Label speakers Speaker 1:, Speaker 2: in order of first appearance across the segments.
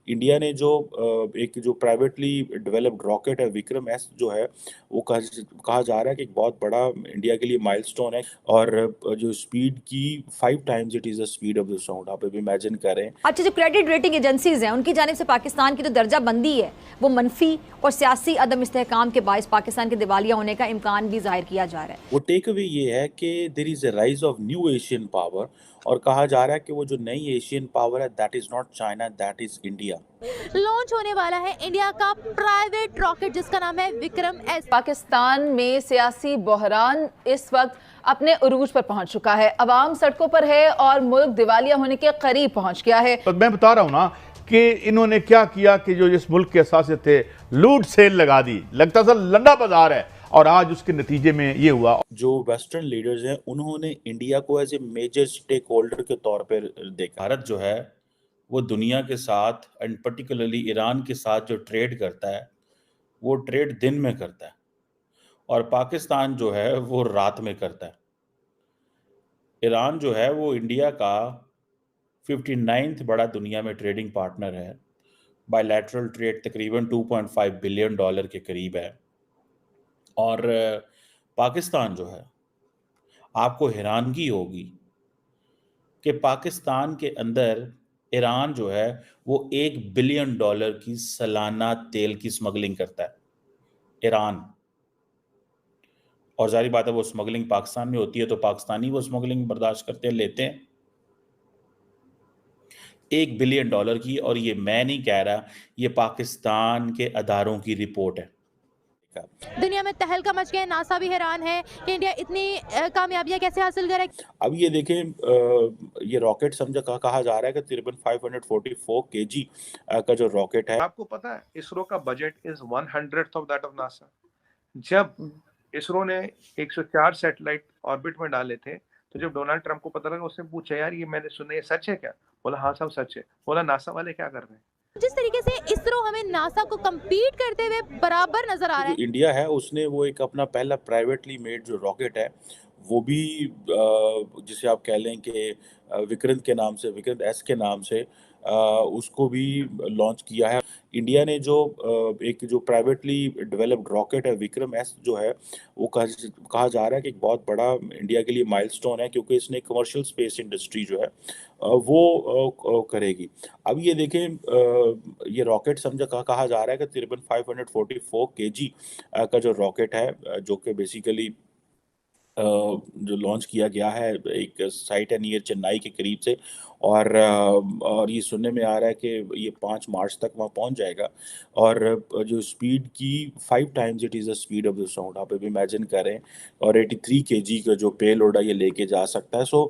Speaker 1: India ने जो एक जो प्राइवेटली डेवलप्ड रॉकेट है विक्रम एस जो है वो कहा जा रहा है कि एक बहुत बड़ा इंडिया के लिए माइलस्टोन है। और जो स्पीड की 5 times it is the speed of the sound, आप अभी इमेजिन करें।
Speaker 2: अच्छा, जो क्रेडिट रेटिंग एजेंसीज हैं उनकी जानिब से पाकिस्तान की जो दर्जा बंदी है वो मनफी और सियासी अदम इस्तेहकाम के बायस पाकिस्तान के दिवालिया होने का इम्कान भी जाहिर किया जा रहा है।
Speaker 1: वो टेक अवे ये है कि there is a rise of new Asian power, और कहा जा रहा है कि वो जो नई एशियन पावर है that is not China, that is India.
Speaker 3: Launch होने वाला है इंडिया का प्राइवेट रॉकेट जिसका नाम है विक्रम एस।
Speaker 4: पाकिस्तान में सियासी बहरान इस वक्त अपने उरूज पर पहुंच चुका है, अवाम सड़कों पर है और मुल्क दिवालिया होने के करीब पहुंच गया है।
Speaker 5: तो मैं बता रहा हूं ना कि इन्होंने क्या किया कि जो इस मुल्क के असासे थे लूट सेल लगा दी, लगता था लंडा बाजार है, और आज उसके नतीजे में ये हुआ।
Speaker 1: जो वेस्टर्न लीडर्स हैं उन्होंने इंडिया को as a major stakeholder के तौर पर देखा। भारत जो है वो दुनिया के साथ एंड पर्टिकुलरली ईरान के साथ जो ट्रेड करता है वो ट्रेड दिन में करता है, और पाकिस्तान जो है वो रात में करता है। ईरान जो है वो इंडिया का 59th बड़ा दुनिया में ट्रेडिंग पार्टनर है। बायलैटरल ट्रेड तकरीबन $2.5 बिलियन के करीब है। और पाकिस्तान जो है, आपको हैरानगी होगी कि पाकिस्तान के अंदर ईरान जो है वो $1 बिलियन की सालाना तेल की स्मगलिंग करता है, ईरान। और जारी बात है वो स्मगलिंग पाकिस्तान में होती है तो पाकिस्तानी वो स्मगलिंग बर्दाश्त करते हैं, लेते हैं $1 बिलियन की। और ये मैं नहीं कह रहा, ये पाकिस्तान के अदारों की रिपोर्ट है।
Speaker 3: दुनिया में तहलका मच गया, नासा भी हैरान है कि इंडिया इतनी कामयाबियां कैसे हासिल करे।
Speaker 1: अब ये देखें, ये रॉकेट कहा जा रहा है कि तकरीबन 544 kg का जो रॉकेट है।
Speaker 6: आपको पता है इसरो का budget is 1/100 of that of NASA. जब इसरो ने 104 सैटेलाइट ऑर्बिट में डाले थे तो जब डोनाल्ड ट्रंप को पता लगा उसने पूछा यार ये मैंने सुना ये सच है क्या? बोला हाँ सब सच है। बोला नासा वाले क्या कर रहे हैं?
Speaker 3: जिस तरीके से इसरो हमें नासा को compete करते हुए बराबर नजर आ रहा है।
Speaker 1: जो इंडिया है उसने वो एक अपना पहला प्राइवेटली मेड जो रॉकेट है वो भी जिसे आप कह लें कि विक्रांत के नाम से, विक्रांत एस के नाम से उसको भी लॉन्च किया है। इंडिया ने जो एक जो प्राइवेटली डेवलप्ड रॉकेट है विक्रम एस जो है वो कहा जा रहा है कि एक बहुत बड़ा इंडिया के लिए माइलस्टोन है, क्योंकि इसने कमर्शियल स्पेस इंडस्ट्री जो है वो करेगी। अब ये देखें, ये रॉकेट कहा जा रहा है कि तकरीबन 544 kg का जो रॉकेट है जो कि बेसिकली जो लॉन्च किया गया है एक साइट है नियर चेन्नई के करीब से। और ये सुनने में आ रहा है कि ये 5 मार्च तक वहाँ पहुँच जाएगा। और जो स्पीड की 5 times it is the speed of the sound, आप अभी इमेजिन करें। और 83 kg का जो पे लोड है ये लेके जा सकता है। सो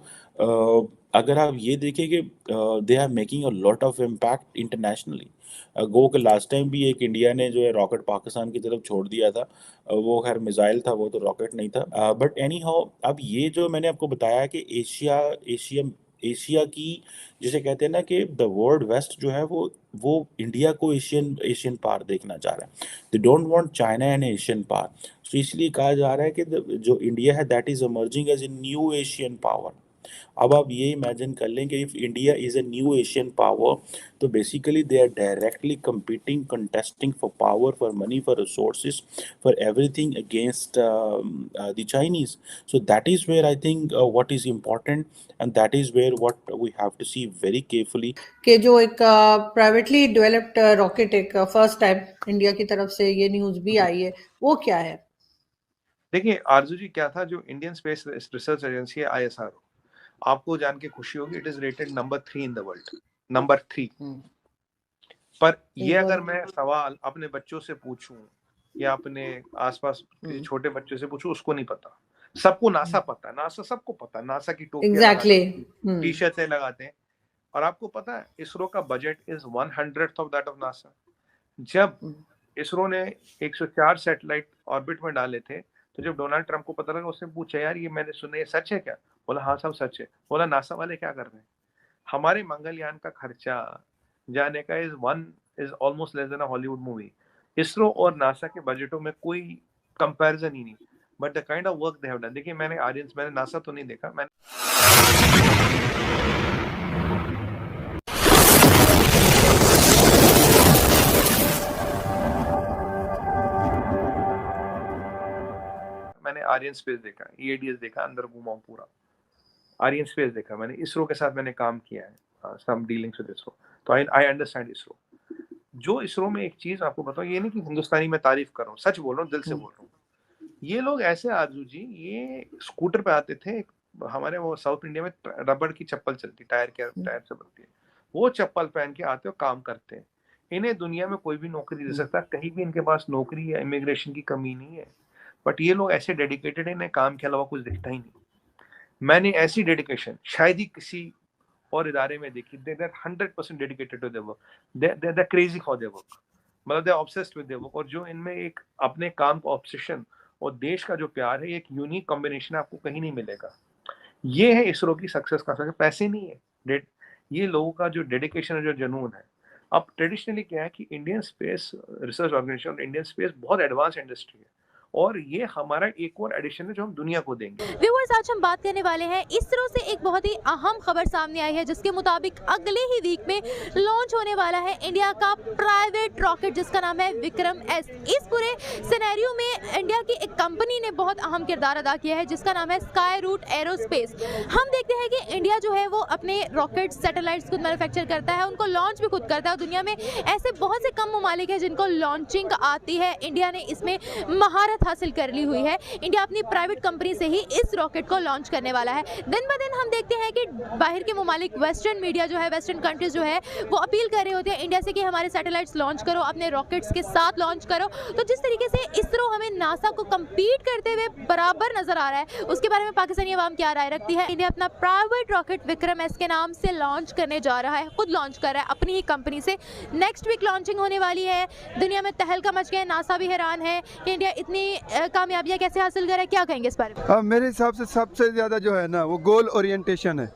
Speaker 1: अगर आप ये देखें कि they are making a lot of impact internationally. गो के लास्ट टाइम भी एक इंडिया ने जो है रॉकेट पाकिस्तान की तरफ छोड़ दिया था, वो खैर मिसाइल था, वो तो रॉकेट नहीं था। बट एनी हाउ, अब ये जो मैंने आपको बताया कि एशिया की जिसे कहते हैं ना कि द वर्ल्ड वेस्ट जो है वो इंडिया को एशियन पार देखना चाह रहा है। They don't want China and Asian power. तो इसलिए कहा जा रहा है कि जो इंडिया है that is emerging as a new Asian power. अब आप ये इमेजिन कर लें कि if India is a new Asian power तो basically they are directly competing, contesting for power, for money, for resources, for everything against the Chinese. So that is where I think what is important, and that is where what we have to see very carefully.
Speaker 7: कि जो एक privately developed rocket एक first time India की तरफ से ये news भी आई है, वो क्या है?
Speaker 6: देखिए आरजू जी, क्या था जो इंडियन स्पेस रिसर्च एजेंसी है ISRO, आपको जान के खुशी होगी it is rated number 3 in the world, number 3। पर ये अगर मैं सवाल अपने बच्चों से पूछूं या अपने आसपास छोटे बच्चों से पूछूं, उसको नहीं पता। सबको नासा पता है, नासा सबको पता है, नासा की टोपियां टी शर्टें लगाते हैं। और आपको पता है इसरो का budget is 1/100 of that of NASA. जब इसरो ने 104 सैटेलाइट ऑर्बिट में डाले थे तो जब डोनाल्ड ट्रंप को पता लगा उसने पूछा यार ये मैंने सुना ये सच है क्या? बोला हाँ सब सच है। बोला नासा वाले क्या कर रहे हैं? हमारे मंगलयान का खर्चा जाने का is almost less than a Hollywood movie. ISRO और नासा के बजटों में कोई कंपैरिजन ही नहीं, but the kind of work they have done. देखिए मैंने नासा तो नहीं देखा, मैंने आर्यन स्पेस देखा, EADS देखा, अंदर घूमा हूं पूरा, आर्यन स्पेस देखा मैंने, इसरो के साथ मैंने काम किया है, सम डीलिंग्स विद इसरो, तो आई अंडरस्टैंड इसरो। जो इसरो में एक चीज आपको बताऊं, ये नहीं कि हिंदुस्तानी में तारीफ कर रहा हूँ, सच बोल रहा हूँ, दिल से बोल रहा हूँ, ये लोग ऐसे आरजू जी, ये स्कूटर पे आते थे, हमारे वो साउथ इंडिया में रबड़ की चप्पल चलती, टायर से बनती है, वो चप्पल पहन के आते हो, काम करते हैं। इन्हें दुनिया में कोई भी नौकरी दे सकता है, कहीं भी इनके पास नौकरी या इमिग्रेशन की कमी नहीं है, बट ये लोग ऐसे डेडिकेटेड है, इन्हें काम के अलावा कुछ दिखता ही नहीं। मैंने ऐसी डेडिकेशन शायद ही किसी और इदारे में देखी। They are 100% dedicated to their work, they are crazy for their work, मतलब they are obsessed with their work. और जो इनमें एक अपने काम का ऑब्सेशन और देश का जो प्यार है, एक यूनिक कॉम्बिनेशन आपको कहीं नहीं मिलेगा। ये है इसरो की सक्सेस का सर, पैसे नहीं है, ये लोगों का जो डेडिकेशन है, जो जुनून है। अब ट्रेडिशनली क्या है कि Indian space research organisation, Indian space बहुत एडवांस इंडस्ट्री है, और ये हमारा एक और एडिशन है जो हम दुनिया को देंगे।
Speaker 3: व्यूअर्स, आज हम बात करने वाले हैं इसरो से एक बहुत ही अहम खबर सामने आई है, जिसके मुताबिक अगले ही वीक में लॉन्च होने वाला है इंडिया का प्राइवेट रॉकेट, जिसका नाम है विक्रम एस। इस पूरे सिनेरियो में इंडिया की एक कंपनी ने बहुत अहम किरदार अदा किया है, जिसका नाम है स्काई रूट एरोस्पेस। हम देखते हैं कि इंडिया जो है वो अपने रॉकेट सैटेलाइट्स खुद मैन्युफैक्चर करता है, उनको लॉन्च भी खुद करता है। दुनिया में ऐसे बहुत से कम ममालिक हैं जिनको लॉन्चिंग आती है, इंडिया ने इसमें महारत हासिल कर ली हुई है। इंडिया अपनी प्राइवेट कंपनी से ही इस रॉकेट को लॉन्च करने वाला है। दिन ब दिन हम देखते हैं कि बाहर के ममालिक, वेस्टर्न मीडिया जो है, वेस्टर्न कंट्रीज जो है, वो अपील कर रहे होते हैं इंडिया से कि हमारे सैटेलाइट्स लॉन्च करो, अपने रॉकेट्स के साथ लॉन्च करो। तो जिस तरीके से इसरो हमें नासा को कम्पीट करते हुए बराबर नजर आ रहा है, उसके बारे में पाकिस्तानी अवाम क्या राय रखती है? इंडिया अपना प्राइवेट रॉकेट विक्रम एस के नाम से लॉन्च करने जा रहा है, खुद लॉन्च कर रहा है अपनी ही कंपनी से। नेक्स्ट वीक लॉन्चिंग होने वाली है। दुनिया में तहलका मच गया, नासा भी हैरान है कि इंडिया इतनी कामयाबियां कैसे हासिल कर है। क्या कहेंगे इस बारे में?
Speaker 8: मेरे हिसाब से सबसे ज़्यादा जो है ना, वो गोल ओरिएंटेशन है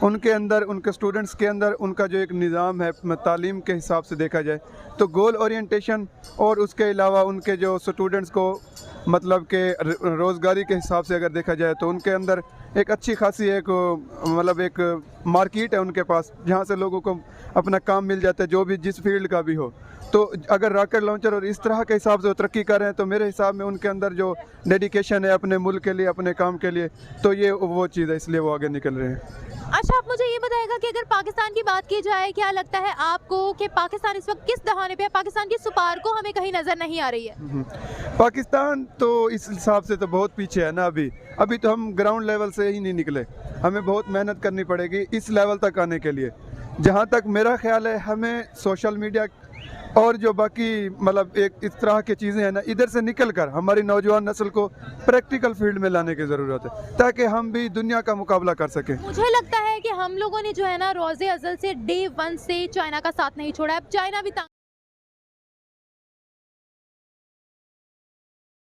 Speaker 8: उनके अंदर, उनके स्टूडेंट्स के अंदर। उनका जो एक निज़ाम है तालीम के हिसाब से देखा जाए तो गोल ओरिएंटेशन, और उसके अलावा उनके जो स्टूडेंट्स को मतलब के रोज़गारी के हिसाब से अगर देखा जाए तो उनके अंदर एक अच्छी खासी एक मतलब एक मार्केट है उनके पास, जहाँ से लोगों को अपना काम मिल जाता है, जो भी जिस फील्ड का भी हो। तो अगर रॉकेट लॉन्चर और इस तरह के हिसाब से वो तरक्की कर रहे हैं, तो मेरे हिसाब में उनके अंदर जो डेडिकेशन है अपने मुल्क के लिए, अपने काम के लिए, तो ये वो चीज़ है, इसलिए वो आगे निकल रहे हैं।
Speaker 3: अच्छा, आप मुझे ये बताएगा कि अगर पाकिस्तान की बात की जाए, क्या लगता है आपको कि पाकिस्तान इस वक्त किस दहाने पे है? पाकिस्तान की सुपार को हमें कहीं नजर नहीं आ रही है।
Speaker 8: पाकिस्तान तो इस हिसाब से तो बहुत पीछे है ना। अभी तो हम ग्राउंड लेवल से ही नहीं निकले, हमें बहुत मेहनत करनी पड़ेगी इस लेवल तक आने के लिए। जहाँ तक मेरा ख्याल है, हमें सोशल मीडिया और जो बाकी मतलब एक इस तरह की चीज़ें हैं ना, इधर से निकल कर हमारी नौजवान नस्ल को प्रैक्टिकल फील्ड में लाने की ज़रूरत है, ताकि हम भी दुनिया का मुकाबला कर सकें।
Speaker 3: मुझे लगता है कि हम लोगों ने जो है ना, रोज़े अज़ल से डे 1 से चाइना का साथ नहीं छोड़ा है। अब चाइना भी